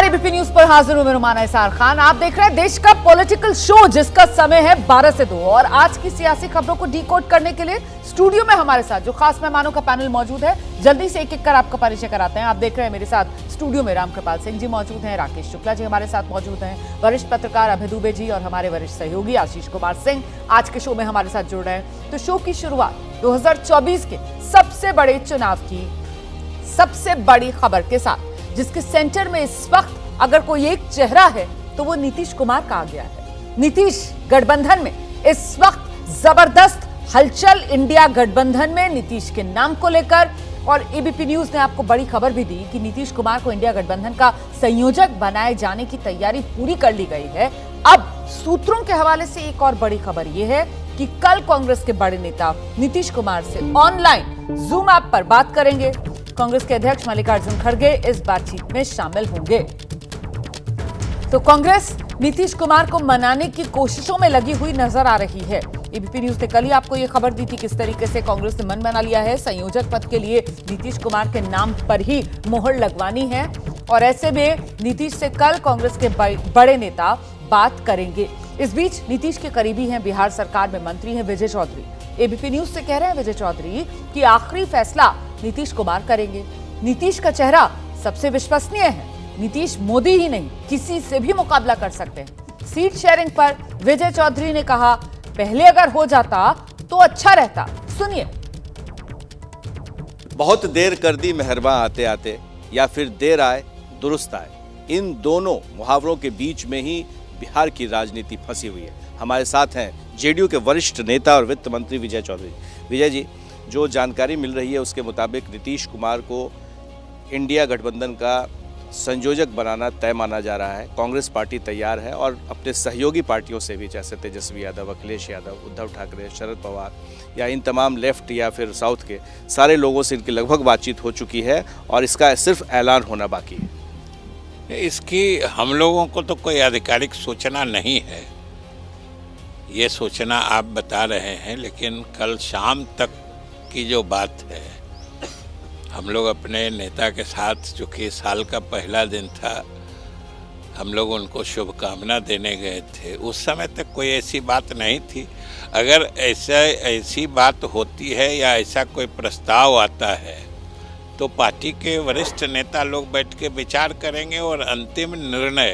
ABP news पर हाजिर हूं मैं रुमाना इसार खान। आप देख रहे हैं देश का पॉलिटिकल शो जिसका समय है 12 से 2 और आज की सियासी खबरों को डिकोड करने के लिए स्टूडियो में हमारे साथ जो खास मेहमानों का पैनल मौजूद है, जल्दी से एक एक कर आपका परिचय कराते हैं। आप देख रहे हैं मेरे साथ स्टूडियो में रामकृपाल सिंह जी मौजूद हैं, राकेश शुक्ला जी हमारे साथ मौजूद हैं, वरिष्ठ पत्रकार अभय दुबे जी और हमारे वरिष्ठ सहयोगी आशीष कुमार सिंह आज के शो में हमारे साथ जुड़ रहे हैं। तो शो की शुरुआत 2024 के सबसे बड़े चुनाव की सबसे बड़ी खबर के साथ, जिसके सेंटर में इस वक्त अगर कोई एक चेहरा है तो वो नीतीश कुमार का आ गया है। नीतीश गठबंधन में इस वक्त जबरदस्त हलचल इंडिया गठबंधन में नीतीश के नाम को लेकर, और एबीपी न्यूज ने आपको बड़ी खबर भी दी कि नीतीश कुमार को इंडिया गठबंधन का संयोजक बनाए जाने की तैयारी पूरी कर ली गई है। अब सूत्रों के हवाले से एक और बड़ी खबर यह है कि कल कांग्रेस के बड़े नेता नीतीश कुमार से ऑनलाइन जूम ऐप पर बात करेंगे। कांग्रेस के अध्यक्ष मल्लिकार्जुन खड़गे इस बातचीत में शामिल होंगे। तो कांग्रेस नीतीश कुमार को मनाने की कोशिशों में लगी हुई नजर आ रही है। एबीपी न्यूज ने कल ही आपको यह खबर दी थी किस तरीके से कांग्रेस ने मन बना लिया है, संयोजक पद के लिए नीतीश कुमार के नाम पर ही मोहर लगवानी है। और ऐसे में नीतीश से कल कांग्रेस के बड़े नेता बात करेंगे। इस बीच नीतीश के करीबी हैं, बिहार सरकार में मंत्री हैं विजय चौधरी। एबीपी न्यूज से कह रहे हैं विजय चौधरी कि आखिरी फैसला नीतीश कुमार करेंगे। नीतीश का चेहरा सबसे विश्वसनीय है। नीतीश मोदी ही नहीं किसी से भी मुकाबला कर सकते हैं। सीट शेयरिंग पर विजय चौधरी ने कहा, पहले अगर हो जाता तो अच्छा रहता। सुनिए। बहुत देर कर दी मेहरबां आते आते, या फिर देर आए दुरुस्त आए, इन दोनों मुहावरों के बीच में ही बिहार की राजनीति फंसी हुई है। हमारे साथ हैं जेडीयू के वरिष्ठ नेता और वित्त मंत्री विजय चौधरी। विजय जी, जो जानकारी मिल रही है उसके मुताबिक नीतीश कुमार को इंडिया गठबंधन का संयोजक बनाना तय माना जा रहा है। कांग्रेस पार्टी तैयार है और अपने सहयोगी पार्टियों से भी, जैसे तेजस्वी यादव, अखिलेश यादव, उद्धव ठाकरे, शरद पवार या इन तमाम लेफ्ट या फिर साउथ के सारे लोगों से इनकी लगभग बातचीत हो चुकी है और इसका सिर्फ ऐलान होना बाकी है। इसकी हम लोगों को तो कोई आधिकारिक सूचना नहीं है, ये सूचना आप बता रहे हैं, लेकिन कल शाम तक की जो बात है, हम लोग अपने नेता के साथ, चूँकि साल का पहला दिन था, हम लोग उनको शुभकामना देने गए थे। उस समय तक कोई ऐसी बात नहीं थी। अगर ऐसी बात होती है या ऐसा कोई प्रस्ताव आता है तो पार्टी के वरिष्ठ नेता लोग बैठ के विचार करेंगे और अंतिम निर्णय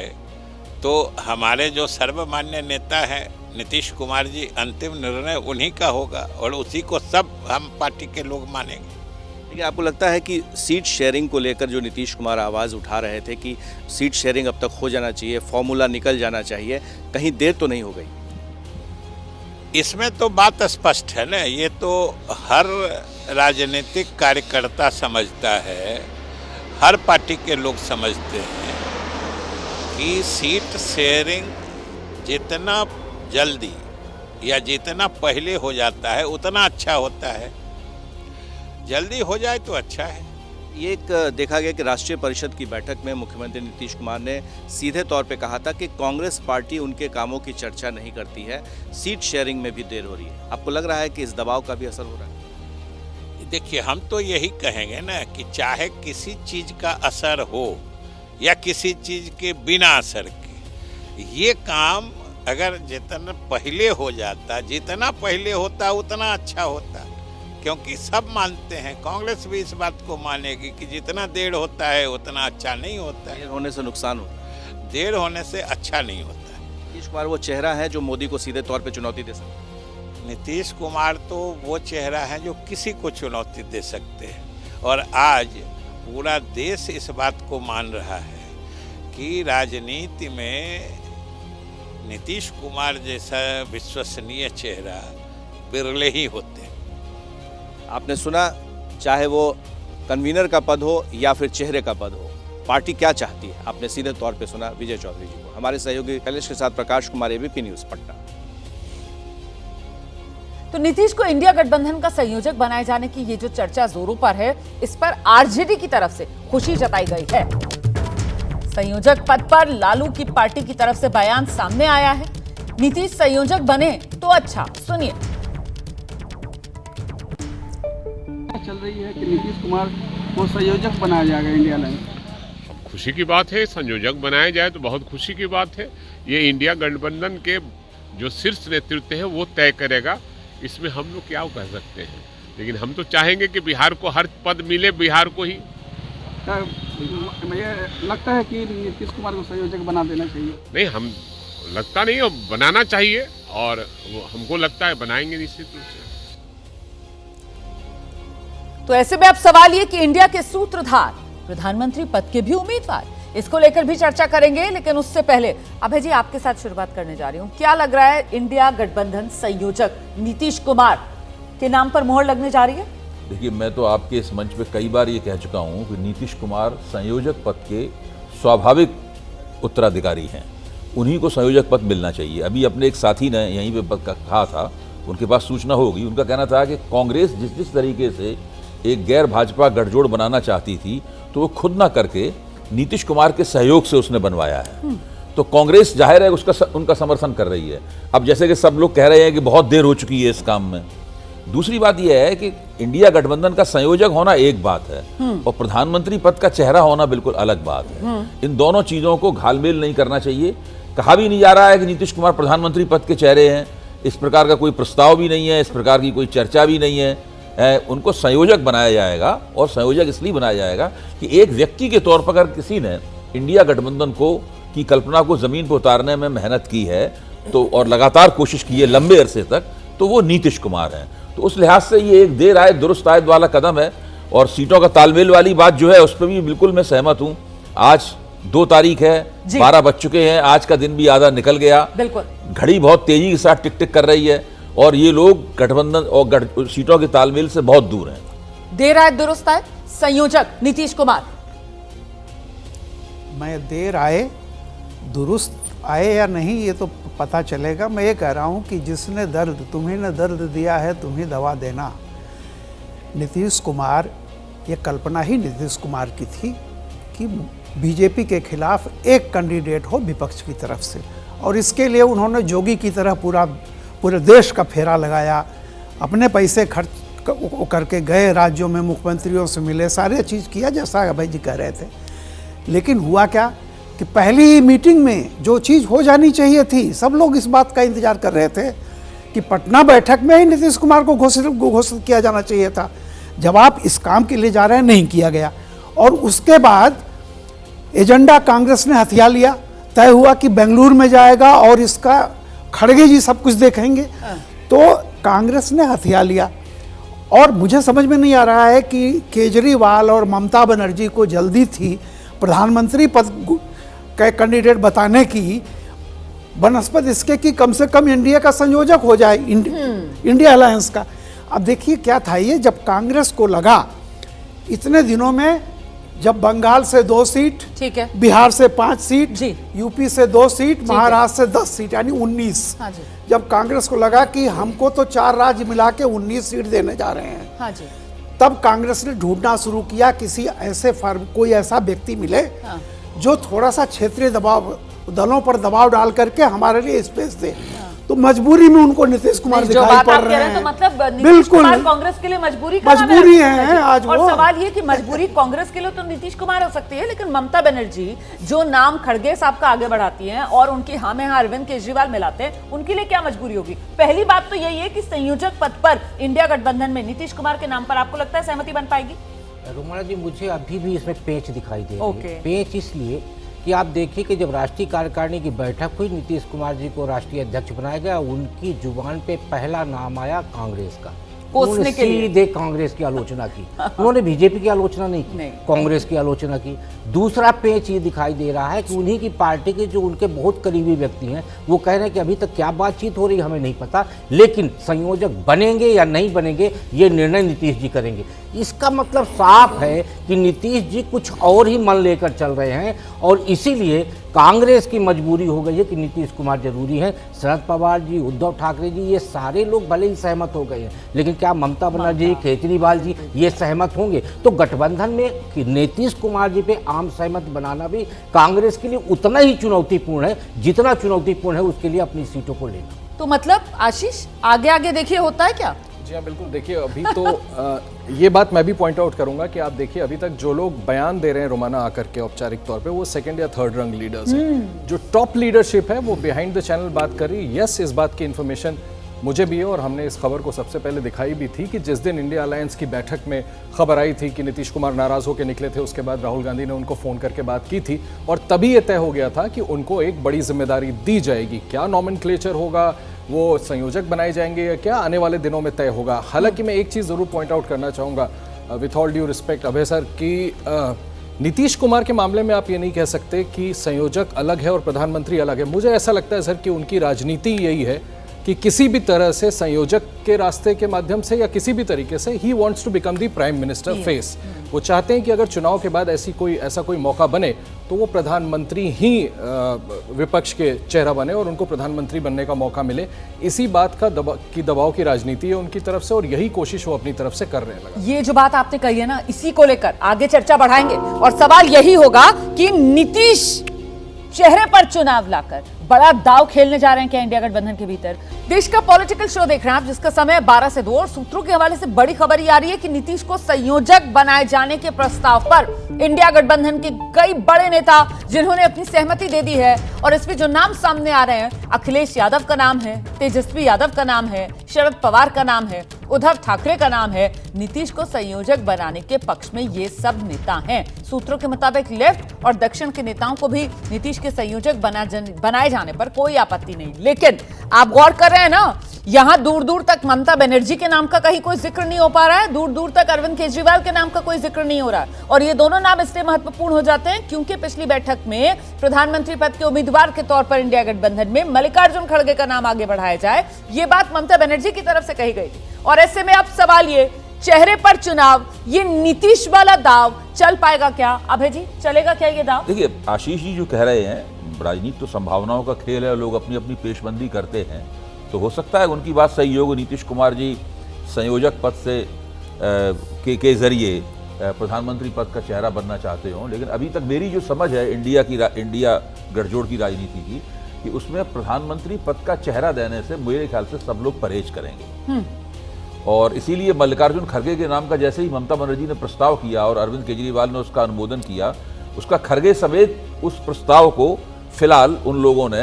तो हमारे जो सर्वमान्य नेता हैं नीतीश कुमार जी, अंतिम निर्णय उन्हीं का होगा और उसी को सब हम पार्टी के लोग मानेंगे। लेकिन आपको लगता है कि सीट शेयरिंग को लेकर जो नीतीश कुमार आवाज़ उठा रहे थे कि सीट शेयरिंग अब तक हो जाना चाहिए, फॉर्मूला निकल जाना चाहिए, कहीं देर तो नहीं हो गई? इसमें तो बात स्पष्ट है ना, ये तो हर राजनीतिक कार्यकर्ता समझता है, हर पार्टी के लोग समझते हैं कि सीट शेयरिंग जितना जल्दी या जितना पहले हो जाता है उतना अच्छा होता है। जल्दी हो जाए तो अच्छा है। ये एक देखा गया कि राष्ट्रीय परिषद की बैठक में मुख्यमंत्री नीतीश कुमार ने सीधे तौर पे कहा था कि कांग्रेस पार्टी उनके कामों की चर्चा नहीं करती है, सीट शेयरिंग में भी देर हो रही है। आपको लग रहा है कि इस दबाव का भी असर हो रहा है? देखिए, हम तो यही कहेंगे ना कि चाहे किसी चीज़ का असर हो या किसी चीज़ के बिना असर के, ये काम अगर जितना पहले हो जाता, जितना पहले होता उतना अच्छा होता, क्योंकि सब मानते हैं, कांग्रेस भी इस बात को मानेगी कि जितना देर होता है उतना अच्छा नहीं होता है। देर होने से नुकसान होता है, देर होने से अच्छा नहीं होता है। नीतीश कुमार वो चेहरा है जो मोदी को सीधे तौर पे चुनौती दे सकता है। नीतीश कुमार तो वो चेहरा है जो किसी को चुनौती दे सकते हैं और आज पूरा देश इस बात को मान रहा है कि राजनीति में नीतीश कुमार जैसा विश्वसनीय चेहरा बिरले ही होते हैं। आपने सुना, चाहे वो कन्वीनर का पद हो या फिर चेहरे का पद हो, पार्टी क्या चाहती है, आपने सीधे तौर पे सुना विजय चौधरी जी को। हमारे सहयोगी कैलेश के साथ प्रकाश कुमार, एबीपी न्यूज पटना। तो नीतीश को इंडिया गठबंधन का संयोजक बनाए जाने की ये जो चर्चा जोरों पर है, इस पर आरजेडी की तरफ से खुशी जताई गई है। संयोजक पद पर लालू की पार्टी की तरफ से बयान सामने आया है। नीतीश संयोजक बने तो अच्छा, सुनिए। चल रही है कि नीतीश कुमार को संयोजक बनाया जाएगा इंडिया लाइन। खुशी की बात है, संयोजक बनाया जाए तो बहुत खुशी की बात है। ये इंडिया गठबंधन के जो शीर्ष नेतृत्व है वो तय करेगा, इसमें हम लोग क्या कह सकते हैं। लेकिन हम तो चाहेंगे कि बिहार को हर पद मिले, बिहार को ही। मुझे लगता है कि नीतीश कुमार को संयोजक बना देना चाहिए। नहीं, हम लगता नहीं है, बनाना चाहिए और हमको लगता है बनाएंगे निश्चित रूप से। तो ऐसे में अब सवाल ये कि इंडिया के सूत्रधार प्रधानमंत्री पद के भी उम्मीदवार, इसको लेकर भी चर्चा करेंगे। लेकिन उससे पहले अभय जी आपके साथ शुरुआत करने जा रही हूं। क्या लग रहा है, इंडिया गठबंधन संयोजक नीतीश कुमार के नाम पर मोहर लगने जा रही है? देखिए, मैं तो आपके इस मंच पे कई बार ये कह चुका हूं कि नीतीश कुमार संयोजक पद के स्वाभाविक उत्तराधिकारी हैं, उन्हीं को संयोजक पद मिलना चाहिए। अभी अपने एक साथी ने यहीं पे कहा था, उनके पास सूचना होगी, उनका कहना था कि कांग्रेस जिस तरीके से एक गैर भाजपा गठजोड़ बनाना चाहती थी तो वो खुद ना करके नीतीश कुमार के सहयोग से उसने बनवाया है। तो कांग्रेस जाहिर है उनका समर्थन कर रही है। अब जैसे कि सब लोग कह रहे हैं कि बहुत देर हो चुकी है इस काम में। दूसरी बात यह है कि इंडिया गठबंधन का संयोजक होना एक बात है और प्रधानमंत्री पद का चेहरा होना बिल्कुल अलग बात है। इन दोनों चीजों को घालमेल नहीं करना चाहिए। कहा भी नहीं जा रहा है कि नीतीश कुमार प्रधानमंत्री पद के चेहरे हैं, इस प्रकार का कोई प्रस्ताव भी नहीं है, इस प्रकार की कोई चर्चा भी नहीं है। उनको संयोजक बनाया जाएगा और संयोजक इसलिए बनाया जाएगा कि एक व्यक्ति के तौर पर अगर किसी ने इंडिया गठबंधन की कल्पना को जमीन पर उतारने में मेहनत की है तो और लगातार कोशिश की है लंबे अरसे तक, तो वो नीतीश कुमार हैं। तो उस लिहाज से ये एक देर आए दुरुस्त आयत वाला कदम है। और सीटों का तालमेल वाली बात जो है उस पर भी बिल्कुल मैं सहमत हूँ। आज 2 तारीख है, 12 बज चुके हैं, आज का दिन भी आधा निकल गया। बिल्कुल, घड़ी बहुत तेजी के साथ टिक टिक कर रही है और ये लोग गठबंधन और सीटों के तालमेल से बहुत दूर हैं। देर आए दुरुस्त आए, संयोजक नीतीश कुमार। मैं देर आए दुरुस्त आए या नहीं ये तो पता चलेगा। मैं ये कह रहा हूँ कि जिसने तुम्हें ने दर्द दिया है तुम्हें दवा देना। नीतीश कुमार, ये कल्पना ही नीतीश कुमार की थी कि बीजेपी के खिलाफ एक कैंडिडेट हो विपक्ष की तरफ से, और इसके लिए उन्होंने जोगी की तरह पूरे देश का फेरा लगाया, अपने पैसे खर्च करके गए, राज्यों में मुख्यमंत्रियों से मिले, सारे चीज़ किया जैसा अभय जी कह रहे थे। लेकिन हुआ क्या कि पहली ही मीटिंग में जो चीज़ हो जानी चाहिए थी, सब लोग इस बात का इंतजार कर रहे थे कि पटना बैठक में ही नीतीश कुमार को घोषित किया जाना चाहिए था। जब आप इस काम के लिए जा रहे हैं, नहीं किया गया। और उसके बाद एजेंडा कांग्रेस ने हथिया लिया, तय हुआ कि बेंगलुरु में जाएगा और इसका खड़गे जी सब कुछ देखेंगे। तो कांग्रेस ने हथिया लिया और मुझे समझ में नहीं आ रहा है कि केजरीवाल और ममता बनर्जी को जल्दी थी प्रधानमंत्री पद का कैंडिडेट बताने की, बनस्पत इसके कि कम से कम इंडिया का संयोजक हो जाए, इंडिया अलायंस का। अब देखिए क्या था ये, जब कांग्रेस को लगा इतने दिनों में, जब बंगाल से 2 सीट, ठीक है, बिहार से 5 सीट जी, यूपी से 2 सीट, महाराष्ट्र से 10 सीट, यानी 19। हाँ जी। जब कांग्रेस को लगा कि हमको तो 4 राज्य मिला के 19 सीट देने जा रहे हैं, हाँ जी, तब कांग्रेस ने ढूंढना शुरू किया किसी ऐसे फर्म, कोई ऐसा व्यक्ति मिले हाँ, जो थोड़ा सा क्षेत्रीय दलों पर दबाव डाल करके हमारे लिए स्पेस दे। तो मजबूरी में उनको नीतीश कुमार दिखाई पड़ रहे हैं। तो मतलब नीतीश कुमार कांग्रेस के लिए मजबूरी है आज। और सवाल ये कि मजबूरी कांग्रेस के लिए तो नीतीश कुमार हो सकती है, लेकिन ममता बनर्जी जो नाम खड़गे साहब का आगे बढ़ाती हैं और उनकी हाँ में हाँ अरविंद केजरीवाल मिलाते हैं, उनके लिए क्या मजबूरी होगी? पहली बात तो यही है कि संयोजक पद पर इंडिया गठबंधन में नीतीश कुमार के नाम पर आपको लगता है सहमति बन पाएगी? रोमाना जी, मुझे अभी भी इसमें पेच दिखाई दे रही है। पेच इसलिए कि आप देखिए कि जब राष्ट्रीय कार्यकारिणी की बैठक हुई, नीतीश कुमार जी को राष्ट्रीय अध्यक्ष बनाया गया, उनकी जुबान पे पहला नाम आया कांग्रेस का। उन्होंने सीधे कांग्रेस की आलोचना की, उन्होंने बीजेपी की आलोचना नहीं की, कांग्रेस की आलोचना की। दूसरा पेच ये दिखाई दे रहा है कि उन्हीं की पार्टी के जो उनके बहुत करीबी व्यक्ति हैं वो कह रहे हैं कि अभी तक क्या बातचीत हो रही है हमें नहीं पता, लेकिन संयोजक बनेंगे या नहीं बनेंगे ये निर्णय नीतीश जी करेंगे। इसका मतलब साफ है कि नीतीश जी कुछ और ही मन लेकर चल रहे हैं और इसीलिए कांग्रेस की मजबूरी हो गई है कि नीतीश कुमार जरूरी है। शरद पवार जी, उद्धव ठाकरे जी, ये सारे लोग भले ही सहमत हो गए हैं, लेकिन क्या ममता बनर्जी, केजरीवाल जी ये सहमत होंगे? तो गठबंधन में नीतीश कुमार जी पे आम सहमत बनाना भी कांग्रेस के लिए उतना ही चुनौतीपूर्ण है जितना चुनौतीपूर्ण है उसके लिए अपनी सीटों को लेना। तो मतलब आशीष, आगे आगे देखिए होता है क्या? जी हाँ, बिल्कुल। देखिए, अभी तो ये बात मैं भी पॉइंट आउट करूंगा कि आप देखिए, अभी तक जो लोग बयान दे रहे हैं रोमाना आकर के औपचारिक तौर पे, वो सेकंड या थर्ड रंग लीडर्स हैं। जो टॉप लीडरशिप है वो बिहाइंड द चैनल बात कर रही है। यस, इस बात की इन्फॉर्मेशन मुझे भी है और हमने इस खबर को सबसे पहले दिखाई भी थी कि जिस दिन इंडिया अलायंस की बैठक में खबर आई थी कि नीतीश कुमार नाराज होकर निकले थे, उसके बाद राहुल गांधी ने उनको फ़ोन करके बात की थी और तभी ये तय हो गया था कि उनको एक बड़ी जिम्मेदारी दी जाएगी। क्या नॉमेनक्लेचर होगा, वो संयोजक बनाए जाएंगे या क्या, आने वाले दिनों में तय होगा। हालांकि मैं एक चीज़ ज़रूर पॉइंट आउट करना चाहूँगा with all due respect Abhay sir कि नीतीश कुमार के मामले में आप ये नहीं कह सकते कि संयोजक अलग है और प्रधानमंत्री अलग है। मुझे ऐसा लगता है सर कि उनकी राजनीति यही है कि किसी भी तरह से संयोजक के रास्ते के माध्यम से या किसी भी तरीके से ही wants to become the prime minister face. वो चाहते हैं कि अगर चुनाव के बाद ऐसा कोई मौका बने तो वो प्रधानमंत्री ही विपक्ष के चेहरा बने और उनको प्रधानमंत्री बनने का मौका मिले। इसी बात का दबाव की राजनीति है उनकी तरफ से और यही कोशिश वो अपनी तरफ से कर रहे हैं। ये जो बात आपने कही है ना, इसी को लेकर आगे चर्चा बढ़ाएंगे और सवाल यही होगा कि नीतीश चेहरे पर चुनाव लाकर बड़ा दाव खेलने जा रहे हैं क्या इंडिया गठबंधन के भीतर। देश का पॉलिटिकल शो देख रहे हैं आप, जिसका समय 12 से 2 और सूत्रों के हवाले से बड़ी खबर ये आ रही है कि नीतीश को संयोजक बनाए जाने के प्रस्ताव पर इंडिया गठबंधन के कई बड़े नेता जिन्होंने अपनी सहमति दे दी है और इसमें जो नाम सामने आ रहे हैं, अखिलेश यादव का नाम है, तेजस्वी यादव का नाम है, शरद पवार का नाम है, उद्धव ठाकरे का नाम है। नीतीश को संयोजक बनाने के पक्ष में ये सब नेता हैं। सूत्रों के मुताबिक लेफ्ट और दक्षिण के नेताओं को भी नीतीश के संयोजक बनाए जाने पर कोई आपत्ति नहीं। लेकिन आप गौर कर रहे हैं ना, यहां दूर दूर तक ममता बनर्जी के नाम का कहीं कोई जिक्र नहीं हो पा रहा है, दूर दूर तक अरविंद केजरीवाल के नाम का कोई जिक्र नहीं हो रहा है। और ये दोनों नाम इसलिए महत्वपूर्ण हो जाते हैं क्योंकि पिछली बैठक में प्रधानमंत्री पद के उम्मीदवार के तौर पर इंडिया गठबंधन में मल्लिकार्जुन खड़गे का नाम आगे बढ़ाया जाए, ये बात ममता बनर्जी की तरफ से कही गई थी। और ऐसे में अब सवाल ये, चेहरे पर चुनाव, ये नीतीश वाला दाव चल पाएगा क्या? अभय जी, चलेगा क्या ये दाव? देखिए, आशीष जी जो कह रहे हैं, राजनीति तो संभावनाओं का खेल है, लोग अपनी अपनी पेशबंदी करते हैं, तो हो सकता है उनकी बात सही हो। नीतीश कुमार जी संयोजक पद से के जरिए प्रधानमंत्री पद का चेहरा बनना चाहते हों, लेकिन अभी तक मेरी जो समझ है इंडिया गठजोड़ की राजनीति की, कि उसमें प्रधानमंत्री पद का चेहरा देने से मेरे ख्याल से सब लोग परहेज करेंगे। और इसीलिए मल्लिकार्जुन खड़गे के नाम का जैसे ही ममता बनर्जी ने प्रस्ताव किया और अरविंद केजरीवाल ने उसका अनुमोदन किया, उसका खड़गे समेत उस प्रस्ताव को फिलहाल उन लोगों ने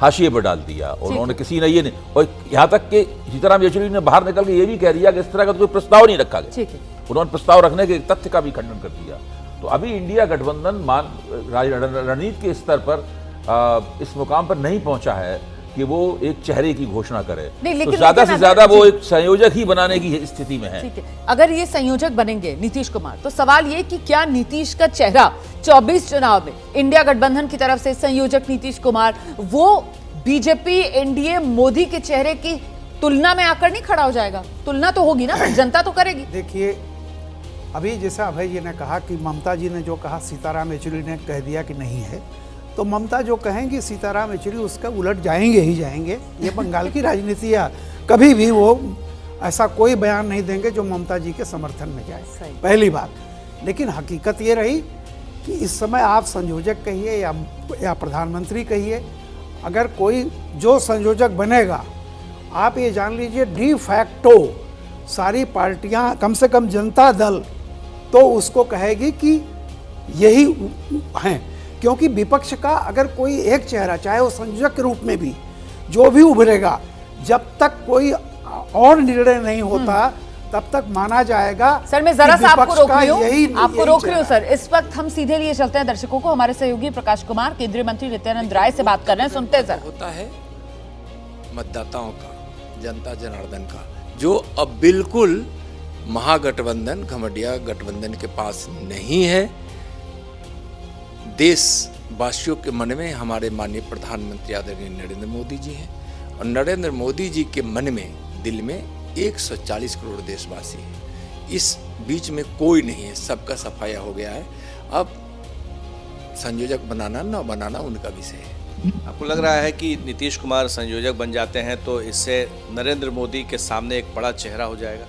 हाशिए पर डाल दिया और उन्होंने किसी ने ये नहीं, और यहाँ तक कि सीताराम येचुरी ने बाहर निकल के ये भी कह दिया कि इस तरह का कोई प्रस्ताव नहीं रखा गया। उन्होंने प्रस्ताव रखने के तथ्य का भी खंडन कर दिया। तो अभी इंडिया गठबंधन रणनीति के स्तर पर इस मुकाम पर नहीं पहुंचा है कि वो एक चेहरे की घोषणा करे, तो ज्यादा से ज्यादा वो एक संयोजक ही बनाने की स्थिति में है। ठीक है, अगर ये संयोजक बनेंगे नीतीश कुमार, तो सवाल ये कि क्या नीतीश का चेहरा 24 चुनाव में इंडिया गठबंधन की तरफ से संयोजक नीतीश कुमार वो बीजेपी एनडीए मोदी के चेहरे की तुलना में आकर नहीं खड़ा हो जाएगा? तुलना तो होगी ना, जनता तो करेगी। देखिए, अभी जैसा अभय जी ने कहा कि ममता जी ने जो कहा, सीताराम येचुरी ने कह दिया कि नहीं है, तो ममता जो कहेंगी सीताराम येचुरी उसका उलट जाएंगे ही जाएंगे। ये बंगाल की राजनीति है, कभी भी वो ऐसा कोई बयान नहीं देंगे जो ममता जी के समर्थन में जाए, पहली बात। लेकिन हकीकत ये रही कि इस समय आप संयोजक कहिए या प्रधानमंत्री कहिए, अगर कोई जो संयोजक बनेगा, आप ये जान लीजिए डी फैक्टो सारी पार्टियां, कम से कम जनता दल तो उसको कहेगी कि यही हैं, क्योंकि विपक्ष का अगर कोई एक चेहरा, चाहे वो संयोजक के रूप में भी जो भी उभरेगा, जब तक कोई और निर्णय नहीं होता तब तक माना जाएगा। सर, मैं जरा सा आपको रोक रही हूँ सर। इस वक्त हम सीधे लिए चलते हैं दर्शकों को। हमारे सहयोगी प्रकाश कुमार केंद्रीय मंत्री नित्यानंद राय से बात कर रहे हैं, सुनते हैं सर। होता है मतदाताओं का, जनता जनार्दन का, जो अब बिल्कुल महागठबंधन, घमंडिया गठबंधन के पास नहीं है। देशवासियों के मन में हमारे माननीय प्रधानमंत्री आदरणीय नरेंद्र मोदी जी हैं और नरेंद्र मोदी जी के मन में, दिल में 140 करोड़ देशवासी हैं। इस बीच में कोई नहीं है, सबका सफाया हो गया है। अब संयोजक बनाना ना बनाना उनका विषय है। आपको लग रहा है कि नीतीश कुमार संयोजक बन जाते हैं तो इससे नरेंद्र मोदी के सामने एक बड़ा चेहरा हो जाएगा?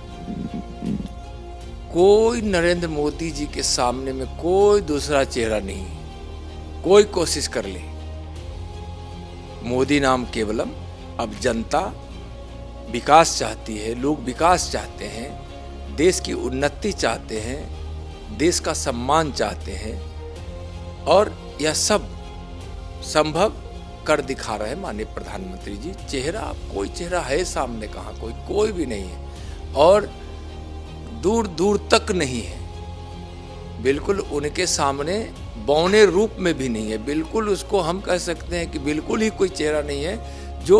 कोई नरेंद्र मोदी जी के सामने में कोई दूसरा चेहरा नहीं, कोई कोशिश कर ले। मोदी नाम केवलम अब जनता विकास चाहती है, लोग विकास चाहते हैं, देश की उन्नति चाहते हैं, देश का सम्मान चाहते हैं, और यह सब संभव कर दिखा रहे हैं माननीय प्रधानमंत्री जी। कोई चेहरा है सामने, कहाँ कोई भी नहीं है, और दूर दूर तक नहीं है, बिल्कुल उनके सामने बौने रूप में भी नहीं है, बिल्कुल उसको हम कह सकते हैं कि बिल्कुल ही कोई चेहरा नहीं है जो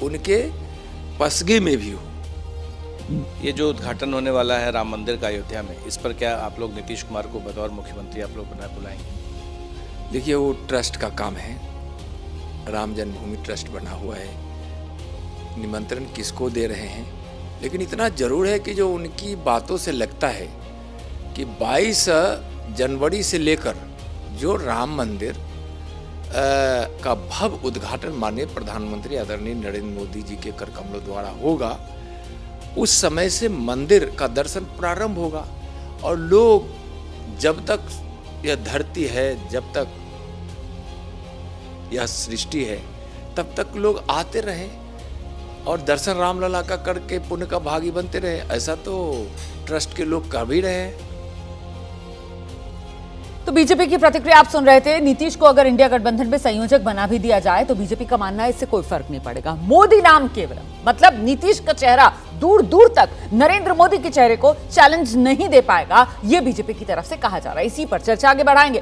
उनके पसगे में भी हो। ये जो उद्घाटन होने वाला है राम मंदिर का अयोध्या में, इस पर क्या आप लोग नीतीश कुमार को बतौर मुख्यमंत्री आप लोग बुलाएंगे? देखिए, वो ट्रस्ट का काम है, राम जन्मभूमि ट्रस्ट बना हुआ है, निमंत्रण किसको दे रहे हैं, लेकिन इतना जरूर है कि जो उनकी बातों से लगता है कि 22 जनवरी से लेकर जो राम मंदिर का भव्य उद्घाटन माननीय प्रधानमंत्री आदरणीय नरेंद्र मोदी जी के कर कमलों द्वारा होगा, उस समय से मंदिर का दर्शन प्रारंभ होगा, और लोग जब तक यह धरती है, जब तक यह सृष्टि है, तब तक लोग आते रहे और दर्शन रामलला का करके पुण्य का भागी बनते रहे। ऐसा तो ट्रस्ट के लोग कर भी रहे हैं। तो बीजेपी की प्रतिक्रिया आप सुन रहे थे। नीतीश को अगर इंडिया गठबंधन में संयोजक बना भी दिया जाए तो बीजेपी का मानना है इससे कोई फर्क नहीं पड़ेगा। मोदी नाम केवलम, मतलब नीतीश का चेहरा दूर दूर तक नरेंद्र मोदी के चेहरे को चैलेंज नहीं दे पाएगा, यह बीजेपी की तरफ से कहा जा रहा है। इसी पर चर्चा आगे बढ़ाएंगे।